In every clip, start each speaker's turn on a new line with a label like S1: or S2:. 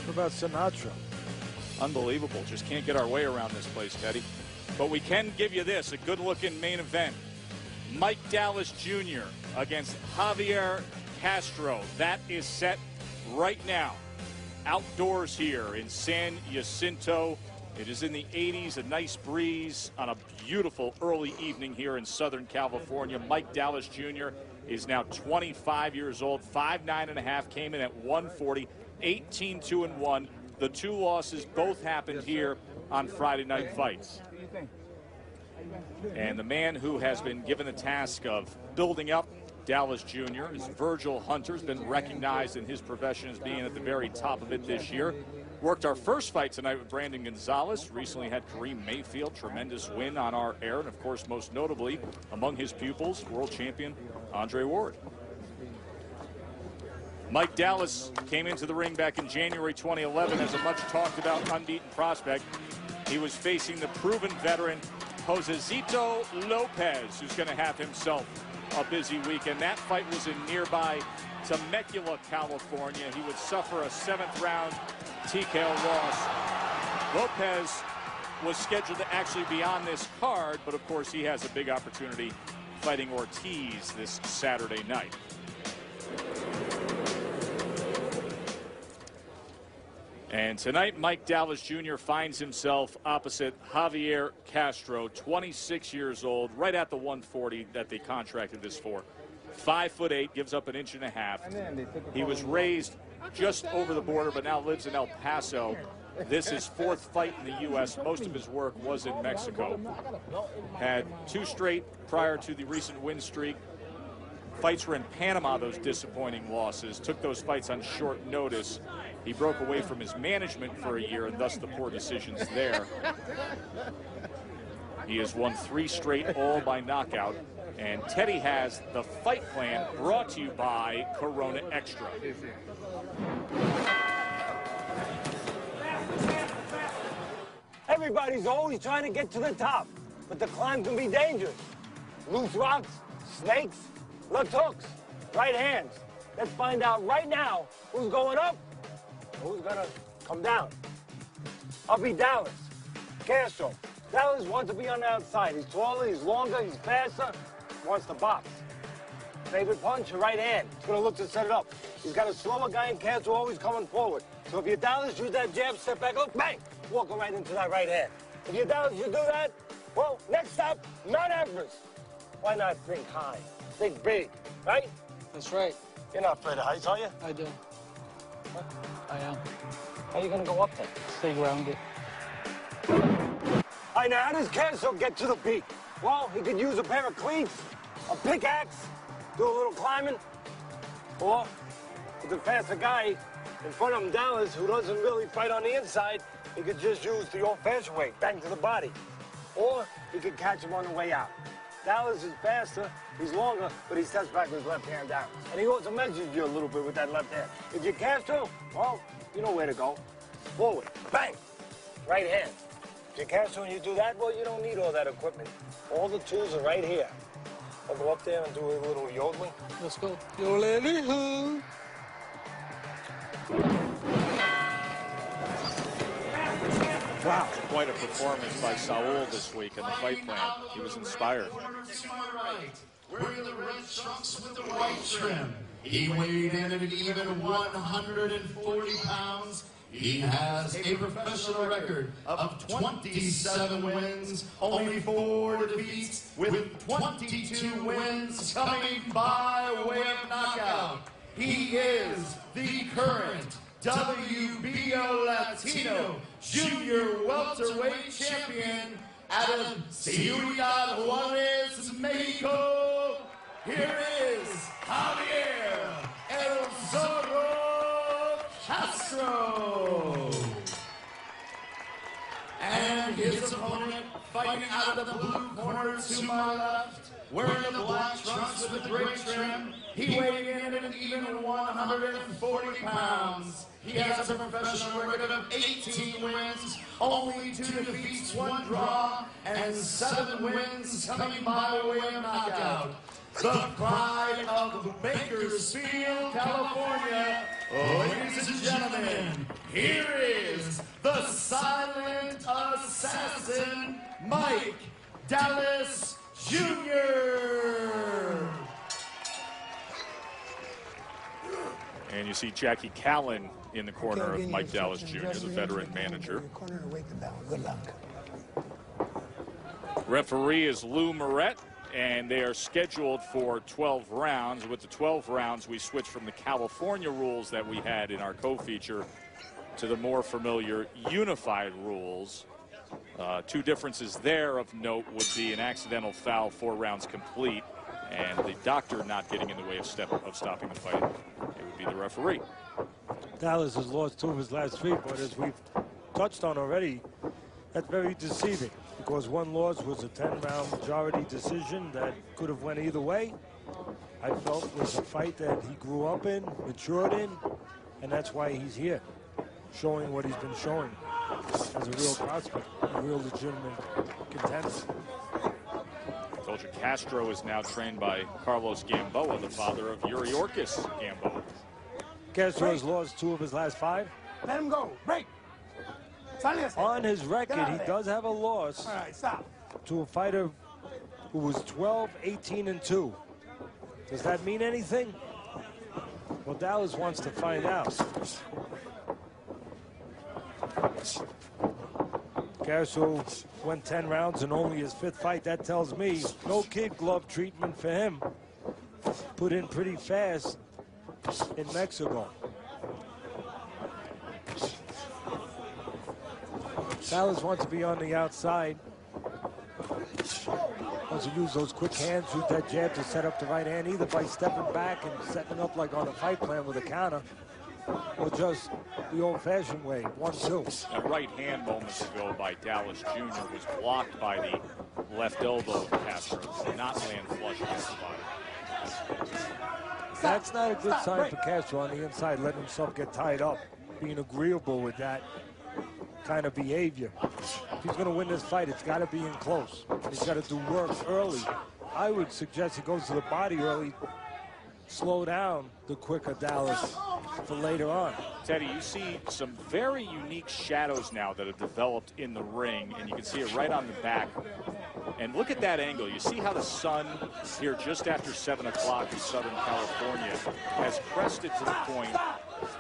S1: What about Sinatra?
S2: Unbelievable. Just can't get our way around this place, Teddy. But we can give you this, a good-looking main event. Mike Dallas Jr. against Javier Castro. That is set right now. Outdoors here in San Jacinto. It is in the 80s, a nice breeze on a beautiful early evening here in Southern California. Mike Dallas Jr. is now 25 years old, 5'9½", came in at 140, 18-2-1. The two losses both happened here on Friday Night Fights. And the man who has been given the task of building up Dallas Jr. is Virgil Hunter. Has been recognized in his profession as being at the very top of it this year. Worked our first fight tonight with Brandon Gonzalez. Recently had Kareem Mayfield, tremendous win on our air. And of course, most notably, among his pupils, world champion Andre Ward. Mike Dallas came into the ring back in January 2011 as a much talked about unbeaten prospect. He was facing the proven veteran Josecito Lopez, who's going to have himself a busy weekend. That fight was in nearby Temecula, California. He would suffer a 7th round TKO loss. Lopez was scheduled to actually be on this card, but of course he has a big opportunity fighting Ortiz this Saturday night. And tonight, Mike Dallas Jr. finds himself opposite Javier Castro, 26 years old, right at the 140 that they contracted this for. 5'8", gives up 1.5 inches. He was raised just over the border, but now lives in El Paso. This is 4th fight in the U.S. Most of his work was in Mexico. Had 2 straight prior to the recent win streak. Fights were in Panama, those disappointing losses. Took those fights on short notice. He broke away from his management for a year, and thus the poor decisions there. He has won 3 straight, all by knockout. And Teddy has the fight plan brought to you by Corona Extra.
S3: Everybody's always trying to get to the top, but the climb can be dangerous. Loose rocks, snakes, left hooks, right hands. Let's find out right now who's going up and who's gonna come down. I'll be Dallas. Castro. Dallas wants to be on the outside. He's taller, he's longer, he's faster, wants to box. Favorite punch, a right hand. He's gonna look to set it up. He's got a slower guy in Castro always coming forward. So if you're Dallas, use that jab, step back, look, bang! Walk right into that right hand. If you're Dallas, you do that, well, next stop, Mount Everest. Why not think high? Think big, right?
S4: That's right.
S3: You're not afraid of heights, are you?
S4: I do.
S3: Huh?
S4: I am.
S3: How are you gonna go up there?
S4: Stay grounded.
S3: All right, now how does Castro get to the peak? Well, he could use a pair of cleats, a pickaxe, do a little climbing, or with a faster guy in front of him, Dallas, who doesn't really fight on the inside, he could just use the old-fashioned way, bang to the body. Or he could catch him on the way out. Dallas is faster, he's longer, but he steps back with his left hand down. And he also measures you a little bit with that left hand. If you're Castro, well, you know where to go. Forward, bang, right hand. If you're Castro and you do that, well, you don't need all that equipment. All the tools are right here. I'll go up there and do a little yodeling.
S4: Let's go. Yodeling.
S2: Wow, quite a performance by Saul this week in the fight plan. He was inspired.
S5: Wearing the red trunks with the white trim. He weighed in at an even 140 pounds. He has a professional record of 27 wins, only 4 defeats, with 22 wins coming by way of knockout. He is the current WBO Latino Junior Welterweight Champion out of Ciudad Juarez, Mexico. Here is Javier El Zorro Castro. And his opponent fighting out of the blue corner to my left, wearing the black trunks with the gray trim. He weighed in at an even 140 pounds. He has a professional record of 18 wins, only 2 defeats, 1 draw, and 7 wins coming by way of knockout. The pride of Bakersfield, California. Ladies and gentlemen, here is the silent assassin, Mike Dallas Jr.
S2: And you see Jackie Callan in the corner of Mike Dallas Jr., the veteran manager.
S3: Good luck.
S2: Referee is Lou Moret, and they are scheduled for 12 rounds. With the 12 rounds, we switch from the California rules that we had in our co-feature to the more familiar unified rules. Two differences there of note would be an accidental foul 4 rounds complete, and the doctor not getting in the way of stopping the fight. It would be the referee.
S1: Dallas has lost 2 of his last 3, but as we've touched on already, that's very deceiving because one loss was a 10-round majority decision that could have went either way. I felt it was a fight that he grew up in, matured in, and that's why he's here, showing what he's been showing as a real prospect, a real legitimate contender.
S2: I told you Castro is now trained by Carlos Gamboa, the father of Yuri Orkis Gamboa.
S1: Castro has lost 2 of his last 5.
S3: Let him go. Break.
S1: On his record, he does have a loss to a fighter who was 12, 18, and 2. Does that mean anything? Well, Dallas wants to find out. Castro went 10 rounds in only his 5th fight. That tells me no kid glove treatment for him. Put in pretty fast in Mexico. Dallas wants to be on the outside. Wants to use those quick hands, use that jab to set up the right hand, either by stepping back and setting up like on a fight plan with a counter, or just the old-fashioned way, 1-2.
S2: That right hand moments ago by Dallas Jr. was blocked by the left elbow of Castro. Did not land flush against the body.
S1: That's not a good sign for Castro on the inside, letting himself get tied up, being agreeable with that kind of behavior. If he's going to win this fight, it's got to be in close. He's got to do work early. I would suggest he goes to the body early, slow down the quicker Dallas for later on.
S2: Teddy, you see some very unique shadows now that have developed in the ring, and you can see it right on the back. And look at that angle. You see how the sun here just after 7 o'clock in Southern California has crested to the point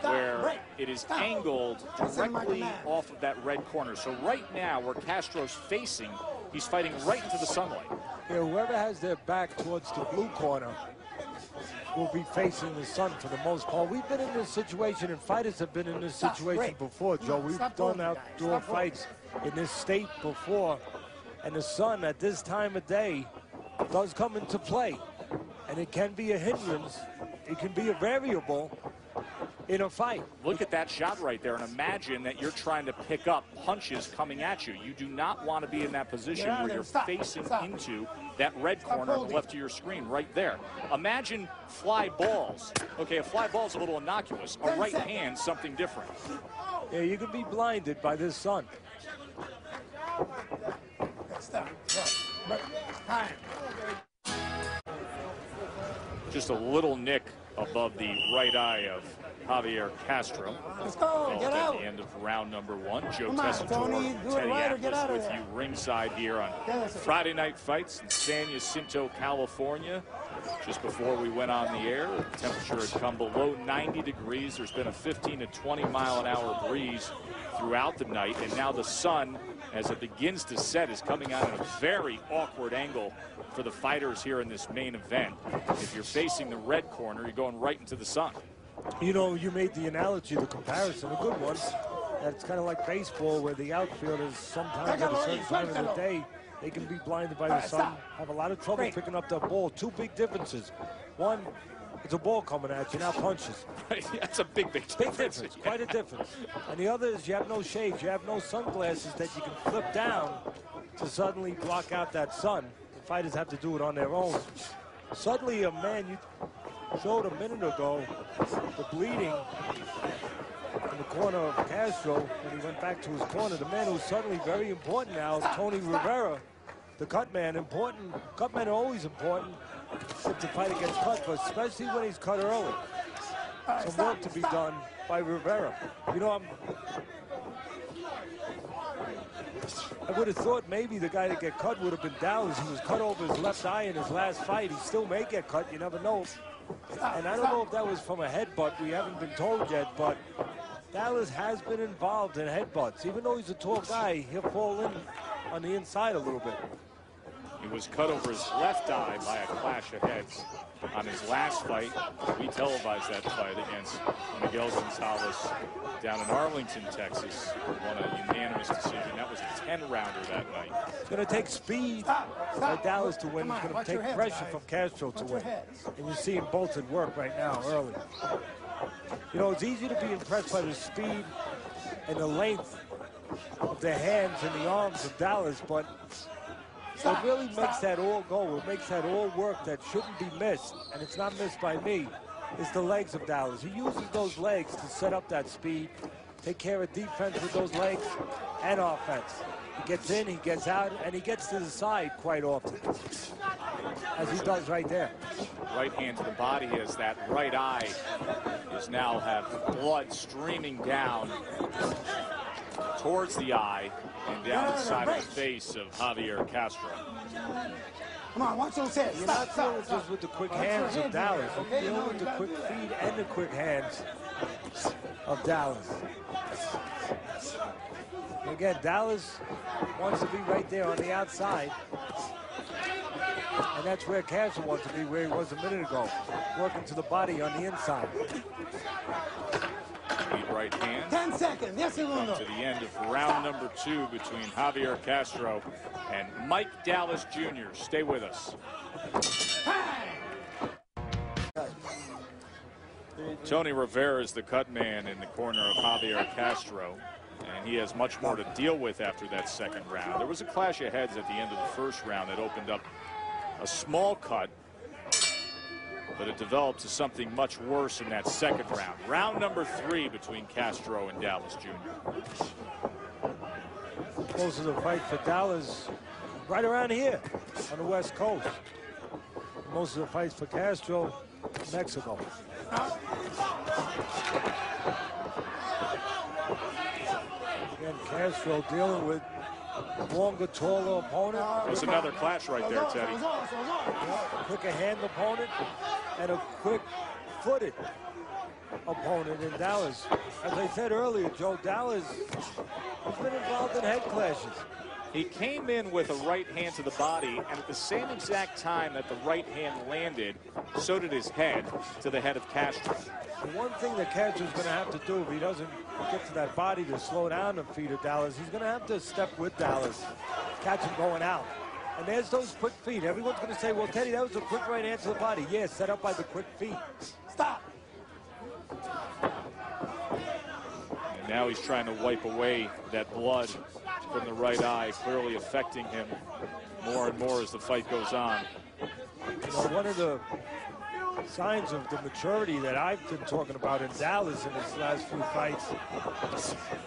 S2: where it is angled directly off of that red corner. So right now, where Castro's facing, he's fighting right into the sunlight.
S1: Yeah, whoever has their back towards the blue corner will be facing the sun for the most part. We've been in this situation, and fighters have been in this situation before, Joe. We've done outdoor fights in this state before, and the sun at this time of day does come into play, and it can be a hindrance. It can be a variable in a fight.
S2: Look at that shot right there, and imagine that you're trying to pick up punches coming at you. You do not want to be in that position where you're facing into that red corner on the left of your screen right there. Imagine fly balls. Okay, a fly ball is a little innocuous. A right hand, something different.
S1: Yeah, you can be blinded by this sun.
S2: Just a little nick above the right eye of Javier Castro.
S3: Let's go. Get out.
S2: At the end of round number 1. Joe
S3: Come on, Tony.
S2: Tessitore,
S3: Do it
S2: Teddy
S3: right or get
S2: Atlas
S3: out of
S2: with
S3: there.
S2: you ringside here on Friday Night Fights in San Jacinto, California. Just before we went on the air, the temperature had come below 90 degrees. There's been a 15 to 20 mile an hour breeze throughout the night, and now the sun, as it begins to set, is coming out at a very awkward angle for the fighters here in this main event. If you're facing the red corner, you're going right into the sun.
S1: You know, you made the analogy, the comparison, a good one. That's kind of like baseball, where the outfielders sometimes at a certain time of the day, they can be blinded by the sun, have a lot of trouble picking up the ball. 2 big differences. One, it's a ball coming at you, not punches.
S2: That's a big difference.
S1: Big difference, quite a difference. And the other is you have no shades, you have no sunglasses that you can flip down to suddenly block out that sun. The fighters have to do it on their own. Suddenly a man, you showed a minute ago, the bleeding in the corner of Castro when he went back to his corner. The man who's suddenly very important now, Tony Rivera, the cut man. Important. Cut men are always important if the fighter gets cut, but especially when he's cut early. some work to be done by Rivera. You know, I would have thought maybe the guy that get cut would have been Dallas. He was cut over his left eye in his last fight. He still may get cut. You never know. And I don't know if that was from a headbutt. We haven't been told yet, but Dallas has been involved in headbutts. Even though he's a tall guy, he'll fall in on the inside a little bit.
S2: He was cut over his left eye by a clash of heads on his last fight. We televised that fight against Miguel Gonzalez down in Arlington, Texas. Won a unanimous decision. That was a 10-rounder that night.
S1: It's going to take speed by Dallas to win. It's going to take pressure from Castro to win. And you're seeing both at work right now early. You know, it's easy to be impressed by the speed and the length of the hands and the arms of Dallas, but what really makes that all go, what makes that all work that shouldn't be missed, and it's not missed by me, is the legs of Dallas. He uses those legs to set up that speed, take care of defense with those legs, and offense. He gets in, he gets out, and he gets to the side quite often, as he does right there.
S2: Right hand to the body as that right eye is now have blood streaming down towards the eye and down the side of the face of Javier Castro.
S3: Come on, watch those heads.
S1: You're not dealing just with the quick hands of Dallas. You're dealing with the quick feet and the quick hands of Dallas. Again, Dallas wants to be right there on the outside. And that's where Castro wants to be, where he was a minute ago, working to the body on the inside.
S2: Lead right hand.
S3: 10 seconds. Yes,
S2: Come to the end of round number 2 between Javier Castro and Mike Dallas Jr. Stay with us. Tony Rivera is the cut man in the corner of Javier Castro, and he has much more to deal with after that second round. There was a clash of heads at the end of the first round that opened up a small cut, but it developed to something much worse in that second round. Round number 3 between Castro and Dallas Jr.
S1: Most of the fight for Dallas right around here on the West Coast. Most of the fights for Castro, Mexico. Again, Castro dealing with longer, taller opponent.
S2: There's another clash right there, Teddy.
S1: Quicker hand opponent and a quick-footed opponent in Dallas. As I said earlier, Joe, Dallas has been involved in head clashes.
S2: He came in with a right hand to the body, and at the same exact time that the right hand landed, so did his head to the head of Castro.
S1: The one thing that Castro's going to have to do if he doesn't get to that body to slow down the feet of Dallas, he's going to have to step with Dallas, catch him going out. And there's those quick feet. Everyone's going to say, well, Teddy, that was a quick right hand to the body. Yeah, set up by the quick feet. Stop.
S2: And now he's trying to wipe away that blood from the right eye, clearly affecting him more and more as the fight goes on.
S1: You know, one of the signs of the maturity that I've been talking about in Dallas in his last few fights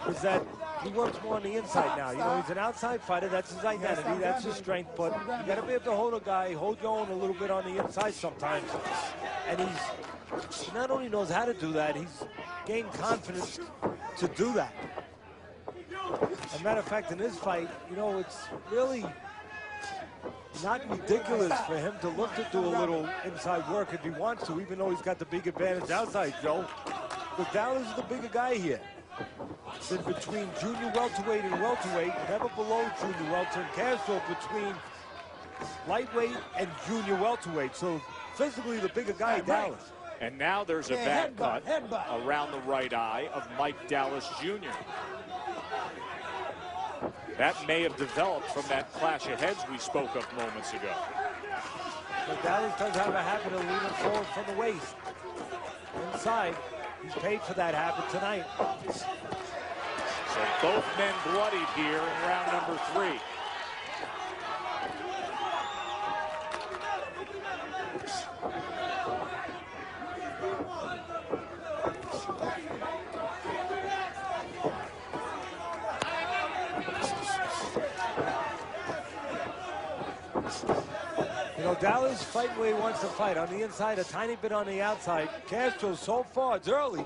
S1: is that he works more on the inside now. You know, he's an outside fighter. That's his identity. That's his strength. But you got to be able to hold a guy, hold your own a little bit on the inside sometimes. And he not only knows how to do that, he's gained confidence to do that. As a matter of fact, in this fight, you know, it's really not ridiculous for him to look to do a little inside work if he wants to, even though he's got the big advantage outside, Joe. But Dallas is the bigger guy here. Been between junior welterweight and welterweight, never below junior welter. And Castro between lightweight and junior welterweight. So physically the bigger guy, Dallas.
S2: And now there's a bad cut around the right eye of Mike Dallas Jr. That may have developed from that clash of heads we spoke of moments ago.
S1: But Dallas does have a habit of leaning forward from the waist. Inside, he's paid for that habit tonight.
S2: So both men bloodied here in round number 3.
S1: You know, Dallas fighting where he wants to fight. On the inside, a tiny bit on the outside. Castro, so far, it's early.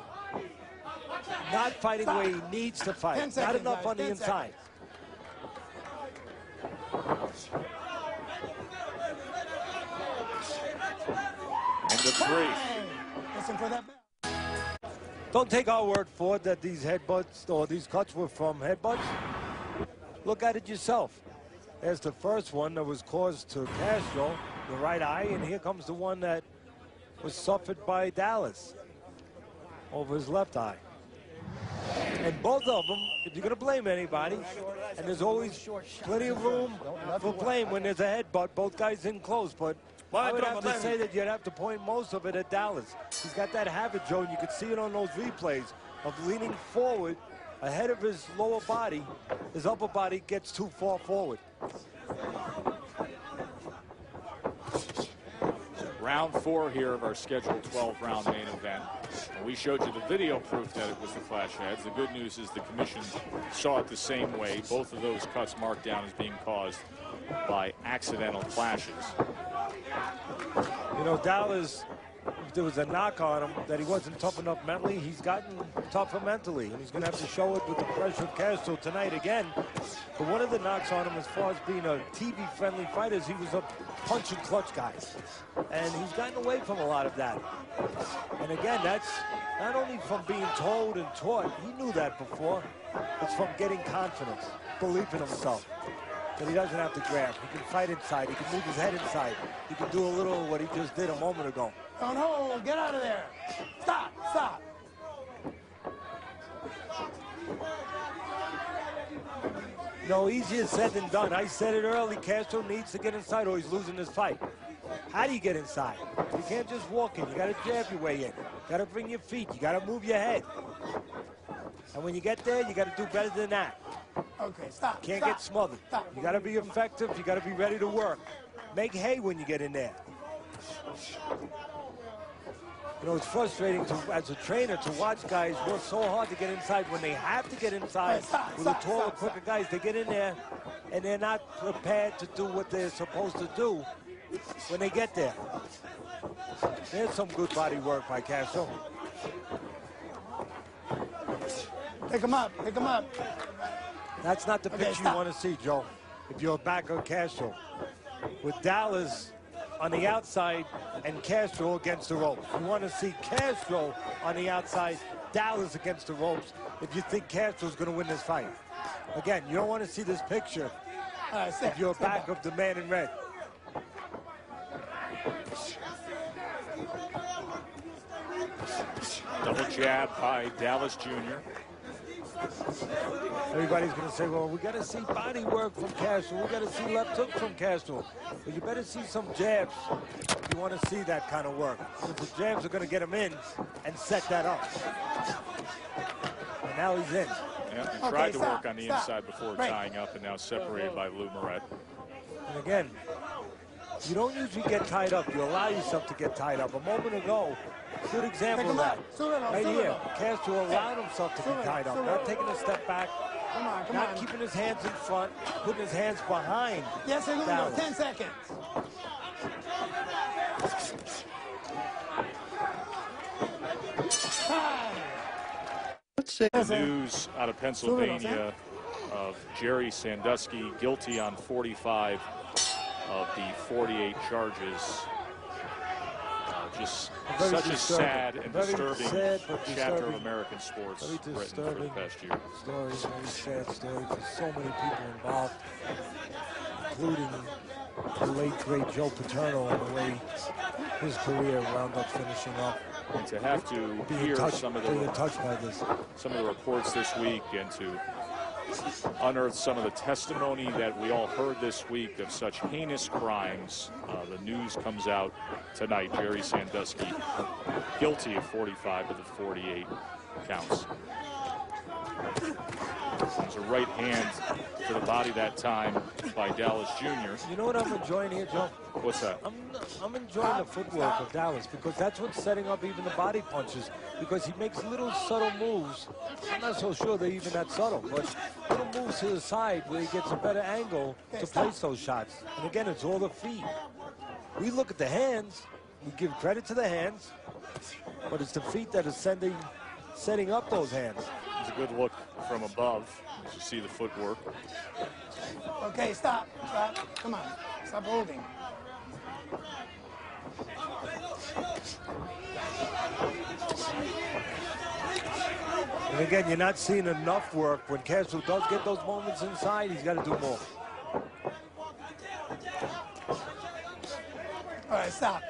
S1: Not fighting where he needs to fight. Not enough on the inside.
S2: And the 3.
S3: Listen for that.
S1: Don't take our word for it that these headbutts or these cuts were from headbutts. Look at it yourself. There's the first one that was caused to Castro, the right eye, and here comes the one that was suffered by Dallas over his left eye. And both of them, if you're going to blame anybody, and there's always plenty of room for blame when there's a headbutt, both guys in close, but I would have to say that you'd have to point most of it at Dallas. He's got that habit, Joe, and you can see it on those replays, of leaning forward ahead of his lower body. His upper body gets too far forward.
S2: Round 4 here of our scheduled 12-round main event. And we showed you the video proof that it was the flash heads. The good news is the commission saw it the same way. Both of those cuts marked down as being caused by accidental flashes.
S1: You know, Dallas, if there was a knock on him that he wasn't tough enough mentally, he's gotten tougher mentally, and he's going to have to show it with the pressure of Castro tonight again. But one of the knocks on him as far as being a TV-friendly fighter is he was a punch and clutch guy. And he's gotten away from a lot of that. And again, that's not only from being told and taught, he knew that before, it's from getting confidence, belief in himself. That he doesn't have to grab. He can fight inside. He can move his head inside. He can do a little of what he just did a moment ago.
S3: Oh, no, get out of there. Stop, stop.
S1: No, easier said than done. I said it early, Castro needs to get inside or he's losing this fight. How do you get inside? You can't just walk in. You got to jab your way in. You got to bring your feet. You got to move your head. And when you get there, you got to do better than that.
S3: Okay, stop.
S1: Can't get smothered.
S3: Stop.
S1: You got to be effective. You got to be ready to work. Make hay when you get in there. You know, it's frustrating as a trainer to watch guys work so hard to get inside when they have to get inside with the taller, quicker guys. They get in there and they're not prepared to do what they're supposed to do when they get there. There's some good body work by Castro.
S3: Pick him up, pick him up.
S1: That's not the picture you want to see, Joe, if you're a backer of Castro. With Dallas on the outside and Castro against the ropes. You want to see Castro on the outside, Dallas against the ropes, if you think Castro's going to win this fight. Again, you don't want to see this picture if you're a backer of the man in red.
S2: Double jab by Dallas Jr.
S1: Everybody's going to say, well, we got to see body work from Castro. We got to see left hook from Castro. But you better see some jabs if you want to see that kind of work. Because the jabs are going to get him in and set that up. And now he's in.
S2: Yeah, he tried to work on the inside before tying up and now separated by Lou Moret.
S1: And again, you don't usually get tied up. You allow yourself to get tied up. A moment ago, good example of that. Right here, Castro allowed himself to be tied up, not taking a step back, not keeping his hands in front, putting his hands behind.
S3: Yes, sir, 10 seconds.
S2: Let's say news out of Pennsylvania of Jerry Sandusky guilty on 45 of the 48 charges. Just such a sad and disturbing chapter of American sports written for the past year.
S1: Story, very sad story for so many people involved, including the late, great Joe Paterno and the way his career wound up finishing up.
S2: And to have to hear some of the reports this week and to unearth some of the testimony that we all heard this week of such heinous crimes. The news comes out tonight. Jerry Sandusky guilty of 45 of the 48 counts. There's a right hand to the body that time by Dallas Jr.
S1: You know what I'm enjoying here, Joe?
S2: What's that?
S1: I'm enjoying the footwork of Dallas because that's what's setting up even the body punches, because he makes little subtle moves. I'm not so sure they're even that subtle, but little moves to the side where he gets a better angle to place those shots. And again, it's all the feet. We look at the hands, we give credit to the hands, but it's the feet that are setting up those hands.
S2: It's a good look from above as you see the footwork.
S6: Okay, stop. Stop. Come on. Stop holding.
S1: And again, you're not seeing enough work. When Castro does get those moments inside, he's got to do more.
S6: All right, stop.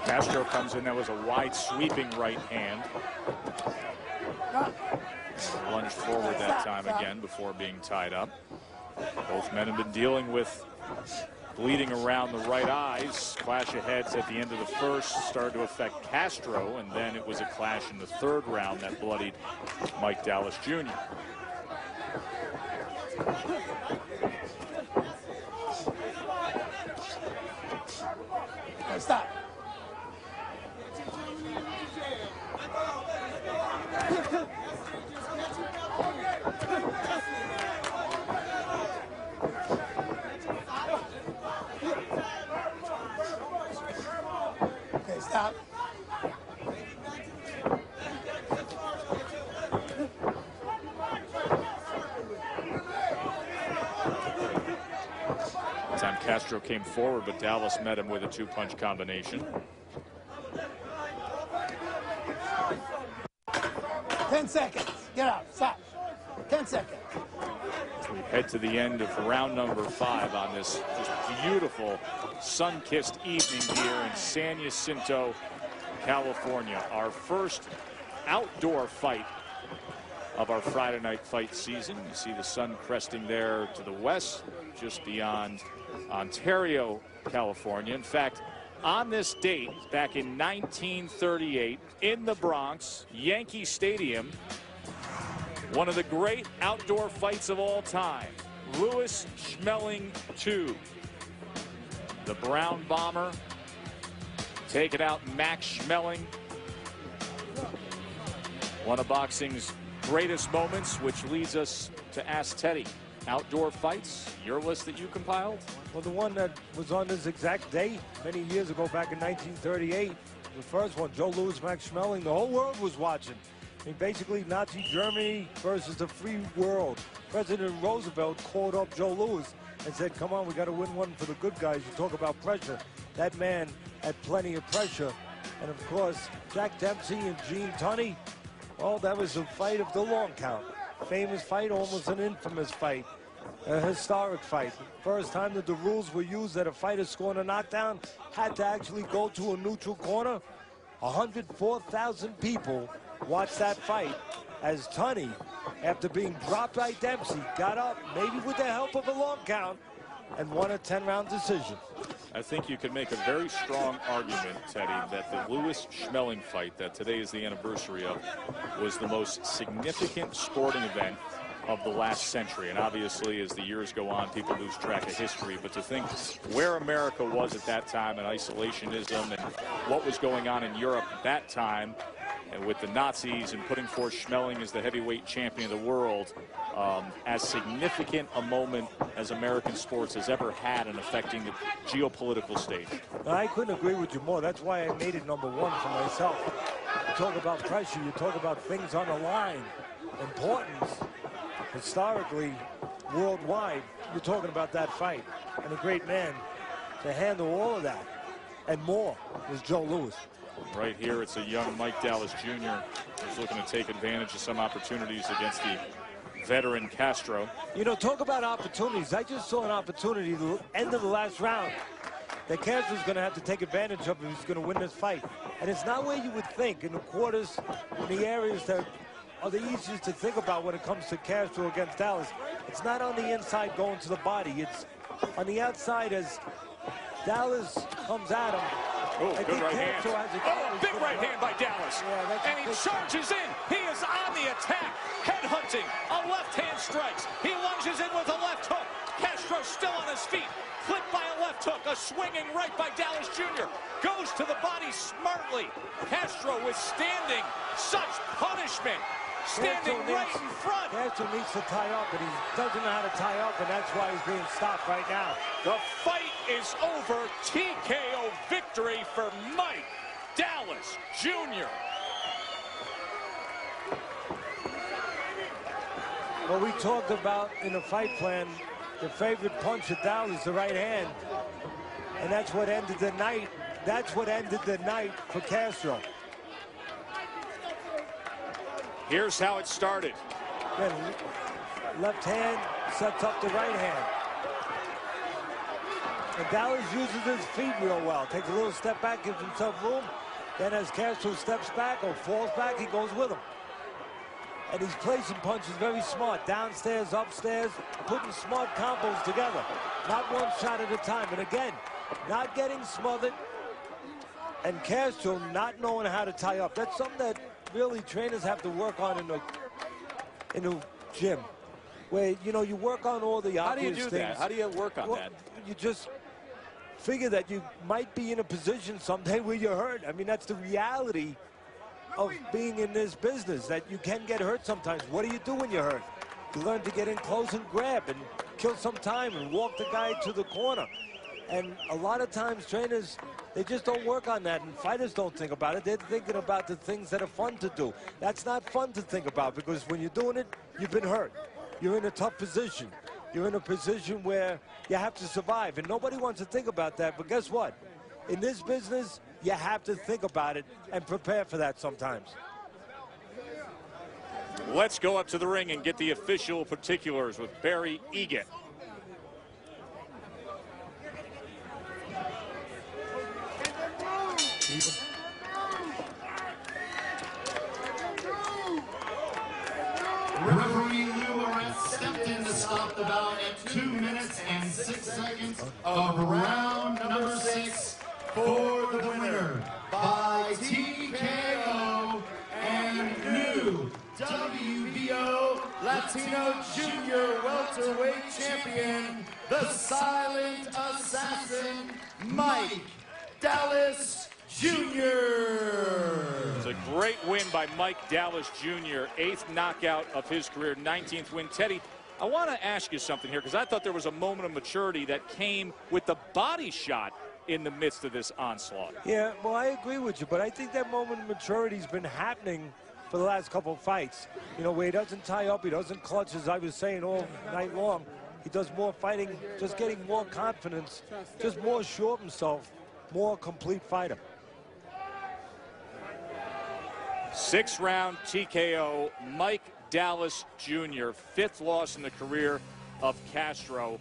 S2: Castro comes in. That was a wide sweeping right hand. Lunged forward that time again before being tied up. Both men have been dealing with bleeding around the right eyes. Clash of heads at the end of the first started to affect Castro, and then it was a clash in the third round that bloodied Mike Dallas Jr.
S6: Okay, stop. Okay, stop.
S2: That time Castro came forward, but Dallas met him with a two-punch combination.
S6: 10 seconds. Get out. Stop. 10 seconds.
S2: We head to the end of round number 5 on this just beautiful sun-kissed evening here in San Jacinto, California. Our first outdoor fight of our Friday night fight season. You see the sun cresting there to the west, just beyond Ontario, California. In fact, on this date, back in 1938, in the Bronx, Yankee Stadium, one of the great outdoor fights of all time, Louis Schmeling II. The Brown Bomber taking out Max Schmeling. One of boxing's greatest moments, which leads us to ask Teddy. Outdoor fights, your list that you compiled?
S1: Well, the one that was on this exact date many years ago, back in 1938, the first one, Joe Louis, Max Schmeling, the whole world was watching. I mean, basically, Nazi Germany versus the free world. President Roosevelt called up Joe Louis and said, come on, we got to win one for the good guys. You talk about pressure. That man had plenty of pressure. And, of course, Jack Dempsey and Gene Tunney, well, that was a fight of the long count. Famous fight, almost an infamous fight. A historic fight. First time that the rules were used that a fighter scoring a knockdown had to actually go to a neutral corner. 104,000 people watched that fight as Tunney, after being dropped by Dempsey, got up, maybe with the help of a long count, and won a 10-round decision.
S2: I think you could make a very strong argument, Teddy, that the Louis Schmeling fight that today is the anniversary of was the most significant sporting event of the last century. And obviously, as the years go on, people lose track of history. But to think where America was at that time in isolationism and what was going on in Europe at that time, and with the Nazis and putting forth Schmeling as the heavyweight champion of the world, as significant a moment as American sports has ever had in affecting the geopolitical stage.
S1: I couldn't agree with you more. That's why I made it #1 for myself. You talk about pressure, you talk about things on the line, importance, historically, worldwide, you're talking about that fight. And a great man to handle all of that and more was Joe Louis.
S2: Right here, it's a young Mike Dallas Jr. who's looking to take advantage of some opportunities against the veteran Castro.
S1: You know, talk about opportunities. I just saw an opportunity at the end of the last round that Castro's going to have to take advantage of if he's going to win this fight. And it's not where you would think, in the quarters, in the areas that are the easiest to think about when it comes to Castro against Dallas. It's not on the inside going to the body. It's on the outside as Dallas comes at him.
S2: Oh, good right hand. Oh, big right hand by Dallas.
S1: Yeah,
S2: and he charges in. He is on the attack. Head hunting. A left hand strikes. He lunges in with a left hook. Castro still on his feet. Flipped by a left hook. A swinging right by Dallas Jr. Goes to the body smartly. Castro withstanding such punishment. Standing right in front.
S1: Castro needs to tie up, and he doesn't know how to tie up, and that's why he's being stopped right now.
S2: The fight is over. TKO victory for Mike Dallas Jr.
S1: Well, we talked about in the fight plan, the favorite punch of Dallas, the right hand, and that's what ended the night. That's what ended the night for Castro.
S2: Here's how it started.
S1: Then left hand sets up the right hand. And Dallas uses his feet real well. Takes a little step back, gives himself room. Then as Castro steps back or falls back, he goes with him. And he's placing punches very smart. Downstairs, upstairs, putting smart combos together. Not one shot at a time. And again, not getting smothered. And Castro not knowing how to tie up. That's something that really trainers have to work on in the gym. Where, you know, you work on all the obvious things.
S2: How do you do that? How do you work on that?
S1: You just figure that you might be in a position someday where you're hurt. I mean, that's the reality of being in this business, that you can get hurt sometimes. What do you do when you're hurt? You learn to get in close and grab and kill some time and walk the guy to the corner. And a lot of times trainers, they just don't work on that, and fighters don't think about it. They're thinking about the things that are fun to do. That's not fun to think about, because when you're doing it, you've been hurt. You're in a tough position. You're in a position where you have to survive, and nobody wants to think about that. But guess what? In this business, you have to think about it and prepare for that sometimes.
S2: Let's go up to the ring and get the official particulars with Barry Egan.
S5: Referee Lou Moretz stepped in to stop the bout at 2 minutes and 6 seconds of round number 6 for the winner by TKO and new WBO Latino Junior Welterweight Champion, the Silent Assassin, Mike Dallas Jr.
S2: It's a great win by Mike Dallas Jr., 8th knockout of his career, 19th win. Teddy, I want to ask you something here, because I thought there was a moment of maturity that came with the body shot in the midst of this onslaught.
S1: Yeah, well, I agree with you, but I think that moment of maturity has been happening for the last couple of fights. You know, where he doesn't tie up, he doesn't clutch, as I was saying all night long. He does more fighting, just getting more confidence, just more sure of himself, more complete fighter.
S2: 6-round TKO, Mike Dallas Jr., 5th loss in the career of Castro.